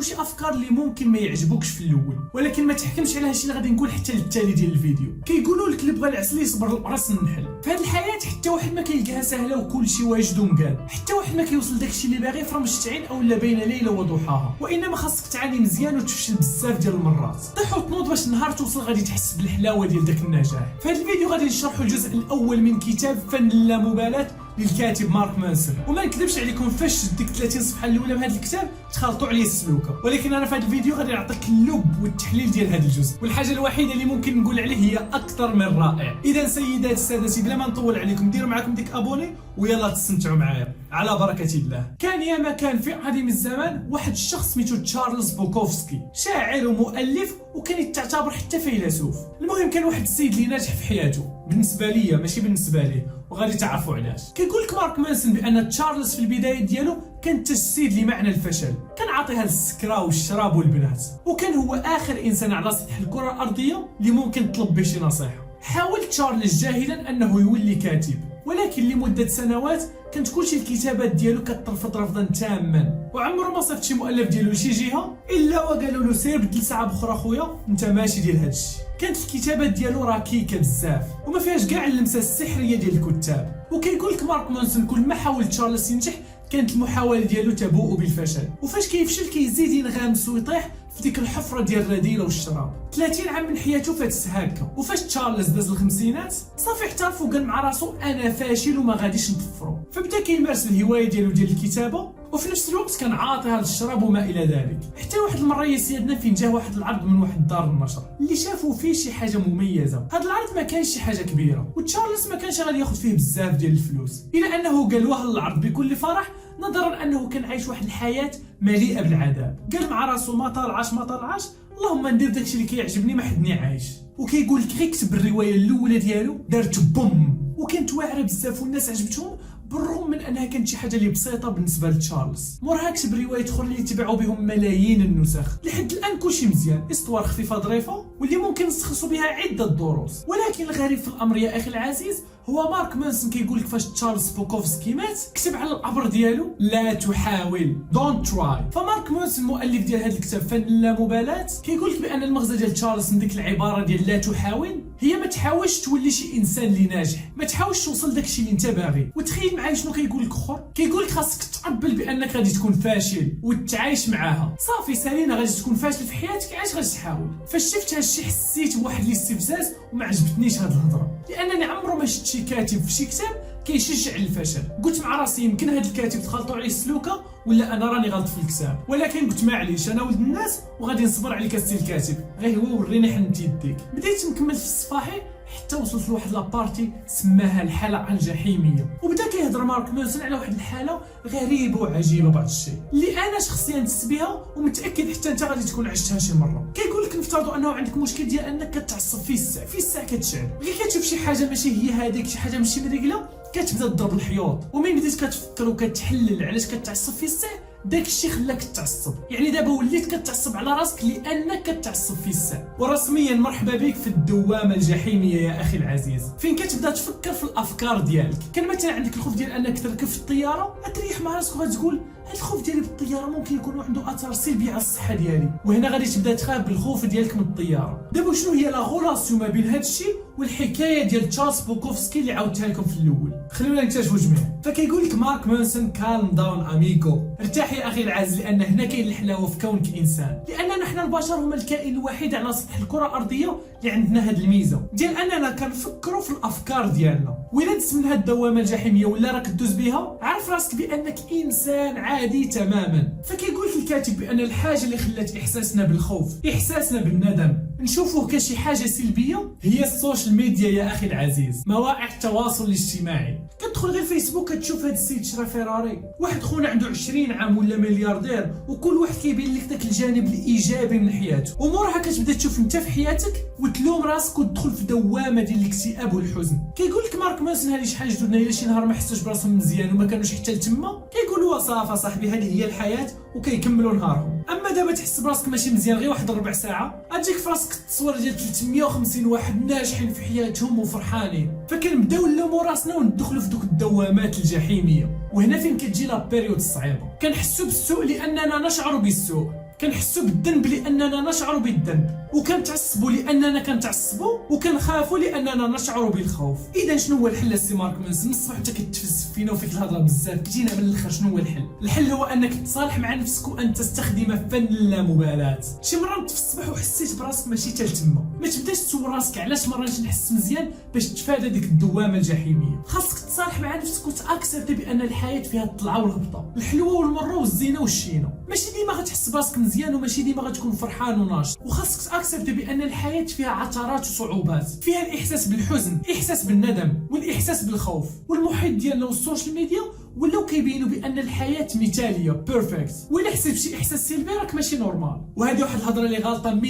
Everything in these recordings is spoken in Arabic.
يكونوا شي افكار اللي ممكن ما يعجبوكش في الاول، ولكن ما تحكمش على هادشي اللي غادي نقول حتى للتالي ديال الفيديو. كيقولوا لك اللي بغى العسل يصبر القرص النحل. في هذه الحياه حتى واحد ما كيلقاها سهله وكلشي واجد ومقال، حتى واحد ما كيوصل داكشي اللي باغي في رمش عين او لا بين ليله وضحاها، وانما خاصك تعاني مزيان وتفشل بزاف ديال المرات. طيح وتنوض باش النهار توصل غادي تحس بالحلاوه ديال داك النجاح. في هذا الفيديو غادي نشرحوا الجزء الاول من كتاب فن اللامبالاه للكاتب مارك مانسون. وما نكذبش عليكم فاش ديك 30 صفحه الاولى من هذا الكتاب تخلطوا عليه السلوكه، ولكن انا في هذا الفيديو غادي نعطيك اللب والتحليل ديال هذا الجزء، والحاجه الوحيده اللي ممكن نقول عليه هي اكثر من رائع. اذا سيدات سادتي بلا ما نطول عليكم ديروا معكم ديك ابوني ويلا تستمتعوا معايا على بركه الله. كان يا ما كان في قديم الزمان واحد الشخص سميتو تشارلز بوكوفسكي، شاعر ومؤلف وكان تعتبر حتى فيلسوف. المهم كان واحد السيد اللي ناجح في حياته بالنسبه ليا ماشي بالنسبه ليه، وغادي تعرفوا علاش. كيقول لك مارك مانسون بان تشارلز في البدايه ديالو كان تجسيد لمعنى الفشل، كان عاطيها للسكرة والشراب والبنات، وكان هو اخر انسان على سطح الكره الارضيه اللي ممكن تطلب به شي نصيحه. حاول تشارلز جاهلا انه يولي كاتب، ولكن لمده سنوات كانت كلشي الكتابات ديالو كترفض رفضا تاما، وعمره ما صيفط شي مؤلف ديالو لشي جهه الا وقالوا له سير بدل ساعه بخرى خويا انت ماشي ديال هادشي. كانت الكتابات ديالو ركيكه بزاف وما فيهاش كاع اللمسه السحريه ديال الكتاب. وكيقول لك مارك مانسون كل ما حاول تشارلز ينجح كانت المحاوله ديالو تبوء بالفشل، وفاش كيفشل كيزيد ينغمس ويطيح في ديك الحفره ديال الرذيله والشراب. 30 عام من حياته فاتت هكا، وفاش تشارلز داز الخمسينات صافي احترف وقال مع راسو انا فاشل وما غاديش نطفرو، فبدا كيمارس الهوايه ديالو ديال الكتابه وفي نفس الوقت كان عاطيها للشراب وما الى ذلك. حتى واحد المره يا سيادنا فين جا واحد العرض من واحد دار النشر اللي شافوا فيه شي حاجه مميزه. هذا العرض ما كانش شي حاجه كبيره وتشارلز ما كانش غادي ياخذ فيه بزاف ديال الفلوس، الا انه قال واه العرض بكل فرح نظرا انه كان عايش واحد الحياه مليئه بالعذاب. قال مع راسو ما طالعاش اللهم ندير داكشي اللي كيعجبني ما حدني عايش. وكيقول لك غير كتب الروايه الاولى ديالو دارت بوم وكانت واعره بزاف والناس عجبتهم، بالرغم من انها كانت شي حاجه اللي بسيطه بالنسبه لتشارلز. موراها كتب روايات اخرى اللي تباعوا بهم ملايين النسخ. لحد الان كلشي مزيان، استوار خفيفه ظريفه واللي ممكن نستخلصوا بها عده دروس. ولكن الغريب في الامر يا اخي العزيز هو مارك مانسون كيقول لك فاش تشارلز بوكوفسكي مات كتب على القبر ديالو لا تحاول دونت تراي. فمارك مانسون المؤلف ديال هذا الكتاب فن اللامبالاه كيقول لك بان المغزى ديال تشارلز من ديك العباره ديال لا تحاول هي ما تحاولش تولي شي انسان اللي ناجح، ما تحاولش توصل داكشي اللي انت باغي. وتخيل معايا شنو كيقول لك اخر، كيقول لك خاصك تقبل بانك غادي تكون فاشل وتعايش معاها. صافي سالينا غادي تكون فاشل في حياتك علاش غادي تحاول. فاش شفت هادشي حسيت بواحد الاستفزاز وما عجبتنيش هاد الهضره، لانني عمرو ما شفت شي كاتب في شي كتاب كيشجع الفشل. قلت مع راسي يمكن هاد الكاتب تخلطوا عليه السلوكه ولا انا راني غلط في الكتاب، ولكن قلت معليش انا ولد الناس وغادي نصبر عليك السي الكاتب، غير هو وريني حنت يديك. بديت نكمل في الصفاحي حتى وصلت لواحد لابارتي سماها الحلقه الجحيميه، وبدا كيهضر مارك مانسون على واحد الحاله غريبه وعجيبه بعض الشيء اللي انا شخصيا دزت بها ومتاكد حتى انت غادي تكون عشتها شي مره. كيقول لك نفترضوا انه عندك مشكل ديال انك كتعصب في الساعه كتشعل، غير كتشوف شي حاجه ماشي هي هذيك، شي حاجه ماشي مريقله كتبدا تضرب الحيوط، ومن بديت كتفكر وكتحلل علاش كتعصب في الساعه داك الشيء خلاك تعصب. يعني دابا وليت كتعصب على راسك لانك كتعصب في الساعه. ورسميا مرحبا بك في الدوامه الجحيميه يا اخي العزيز، فين كتبدا تفكر في الافكار ديالك. كان مثلا عندك الخوف ديال انك تركب في الطياره، غتريح مع راسك وغتقول هاد الخوف ديالي بالطياره ممكن يكون عنده اثار سلبي على الصحه ديالي، وهنا غادي تبدا تخاف بالخوف ديالك من الطياره. دابا شنو هي لا غولاسيون ما بين هاد الشيء والحكايه ديال تشارلز بوكوفسكي اللي عاودتها لكم في الاول؟ خلينا نكتشفوا جميعا. فكيقول لك مارك مانسون كالم داون اميغو، ارتاح يا اخي العزيز لان هنا كاين الحلاوه في كونك انسان، لان نحن البشر هما الكائن الوحيد على سطح الكره الارضيه اللي عندنا هاد الميزه ديال اننا كنفكروا في الافكار ديالنا. وإلا دزت من هاد الدوامه الجحيميه ولا راك دوز بها عارف راسك بانك انسان عادي تماما. فكيقول لك الكاتب بان الحاجه اللي خلات احساسنا بالخوف احساسنا بالندم نشوفوه كشي حاجه سلبيه هي السوشيال ميديا يا اخي العزيز، مواقع التواصل الاجتماعي. كتدخل غير فيسبوك كتشوف هاد السيد شرا فيراري، واحد خونا عنده 20 عام ولا ملياردير، وكل واحد كيبين لك داك الجانب الايجابي من حياته، ومورها كتبدا تشوف انت في حياتك وتلوم راسك وتدخل في دوامه ديال الاكتئاب والحزن. كيقول لك مارك مانسون هذه شحال جدودنا الا شي نهار ما حسوش براسهم مزيان وما كانوش حتى لتما كيقولوا صافا صاحبي هذه هي الحياه وكيكملوا نهارهم. اما دابا تحس براسك ماشي مزيان غير واحد ربع ساعه اجيك في راسك التصوير ديال 350 واحد ناجحين في حياتهم وفرحانين، فكنبداو نلوموا راسنا وندخلوا في دوك الدوامات الجحيميه. وهنا فين كتجي لا بيريود الصعيبه، كنحسوا بالسوء لاننا نشعر بالسوء، كنحسوا بالذنب لاننا نشعر بالذنب، وكنتعصبوا لاننا كنتعصبوا، وكنخافوا لاننا نشعر بالخوف. اذا شنو هو الحل السي مارك مانسون؟ من الصباح انت كتفلسف فينا وفيك الهضره بزاف، جينا من الاخر. شنو هو الحل؟ الحل هو انك تصالح مع نفسك وان تستخدم فن اللامبالاه. شي مره في الصباح وحسيت براسك ماشي تما، ما تبداش تسول راسك علاش مره نحس مزيان باش تفادى ديك الدوامه الجحيميه. خاصك تصالح مع نفسك وتاكسبتي بان الحياه فيها الطلعه والهبطه، الحلوه والمره والزينه والشينه. ماشي ديما غتحس براسك مزيان وماشي ديما غتكون فرحان وناشط، وخاصك تاكسبتي بان الحياه فيها عثرات وصعوبات، فيها الاحساس بالحزن، الاحساس بالندم، والاحساس بالخوف. والمحيط ديالنا والسوشيال ميديا ولاو كيبينوا بان الحياه مثاليه بيرفكت، ولا حسيت بشي احساس سلبي راك ماشي نورمال. وهذه واحد الهضره اللي غلطه 100%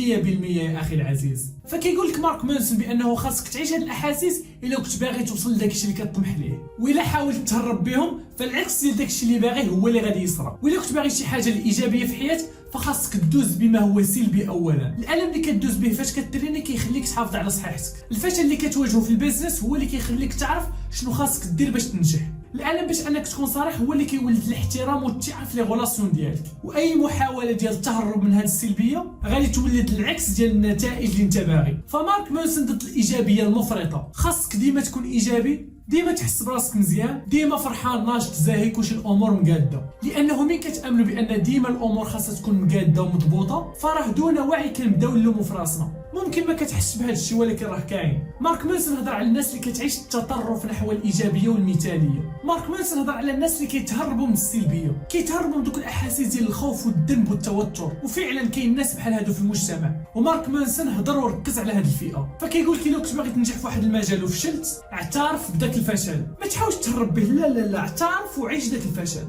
يا اخي العزيز. فكيقول لك مارك مانسون بانه خاصك تعيش هاد الاحاسيس الا كنت باغي توصل لداكشي اللي كطمح ليه، والا حاولت تهرب بهم فالعكس ديال داكشي اللي باغي هو اللي غادي يصرى. والا كنت باغي شي حاجه الايجابيه في حياتك فخاصك تدوز بما هو سلبي اولا. الالم اللي كدوز به فاش كتريني كيخليك تحافظ على صحتك، الفشل اللي كتواجهه في البيزنس هو اللي كيخليك تعرف شنو خاصك دير باش تنجح، الالم باش انك تكون صريح هو اللي كيولد الاحترام والثقه في لي غولاسيون ديالك. واي محاوله ديال التهرب من هذه السلبيه غادي تولد العكس ديال النتائج اللي انت باغي. فمارك مانسون ضد الايجابيه المفرطه، خاصك ديما تكون ايجابي، ديما تحس براسك مزيان، ديما فرحان ناشط زاهي كلشي الامور مقاده. لانه ملي كتامنوا بان ديما الامور خاصها تكون مقاده ومضبوطه فراه دون وعي كنبداو نلوموا في راسنا. ممكن ما كتحسش بهذا الشيء ولكن راه كاين. مارك مانسون هضر على الناس اللي كتعيش التطرف نحو الايجابيه والمثاليه. مارك مانسون هضر على الناس اللي كيتهربوا من السلبيه، كيتهربوا من دوك الاحاسيس ديال الخوف والذنب والتوتر. وفعلا كاين ناس بحال هادو في المجتمع، ومارك مانسون هضر وركز على هذه الفئه. فكيقول لك الا كنت باغي تنجح في واحد المجال وفشلت، اعترف بداك الفشل، ما تحاولش تهرب به، لا اعترف وعيش داك الفشل.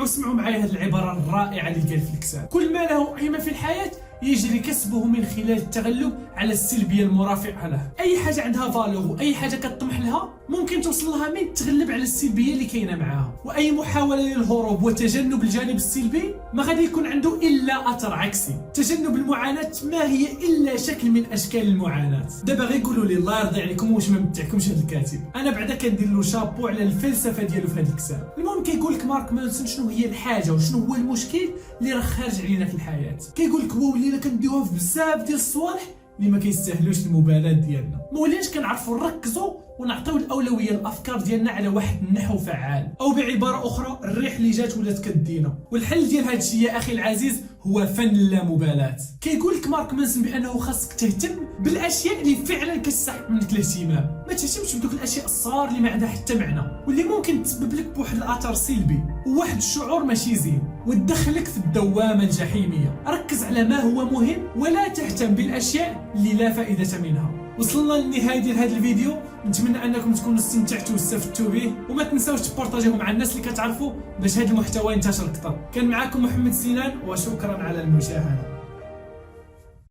سمعوا معايا هذه العباره الرائعه اللي قال في الكتاب: كل ما له قيمه في الحياه يجري كسبه من خلال التغلب على السلبيه المرافقه له. اي حاجه عندها فالور واي حاجه كتطمح لها ممكن توصل لها من تغلب على السلبيه اللي كاينه معاها. واي محاوله للهروب وتجنب الجانب السلبي ما غادي يكون عنده الا اثر عكسي. تجنب المعاناه ما هي الا شكل من اشكال المعاناه. دابا غير قولوا لي الله يرضي عليكم واش ما متعكمش هذا الكاتب؟ انا بعدا كندير له شابو على الفلسفه ديالو في هذا الكتاب. المهم كيقول لك مارك مانسون شنو هي الحاجه وشنو هو المشكل اللي راه خارج علينا في الحياه. كيقول لك هو ولينا كنديوها في بزاف ديال الصوالح اللي ما كيستاهلوش المبالاه ديالنا، ما وليناش كنعرفوا نركزوا ونعطيو الاولويه للافكار ديالنا على واحد النحو فعال، او بعباره اخرى الريح اللي جات ولات كدينا. والحل ديال هذا الشيء يا اخي العزيز هو فن اللامبالاه. كيقول لك مارك مانسون بانه خاصك تهتم بالاشياء اللي فعلا كتستحق منك الاهتمام، ما تهتمش بدوك الاشياء الصغار اللي ما عندها حتى معنى واللي ممكن تسبب لك بواحد الاثر سلبي وواحد الشعور ماشي زين وتدخلك في الدوامه الجحيميه. ركز على ما هو مهم ولا تهتم بالاشياء اللي لا فائده منها. وصلنا للنهايه ديال هذا الفيديو، نتمنى انكم تكونوا استمتعتوا واستفدتوا به، وما تنساوش تبارطاجيوه مع الناس اللي كتعرفوا باش هذا المحتوى ينتشر اكثر. كان معكم محمد سنان وشكرا على المشاهده.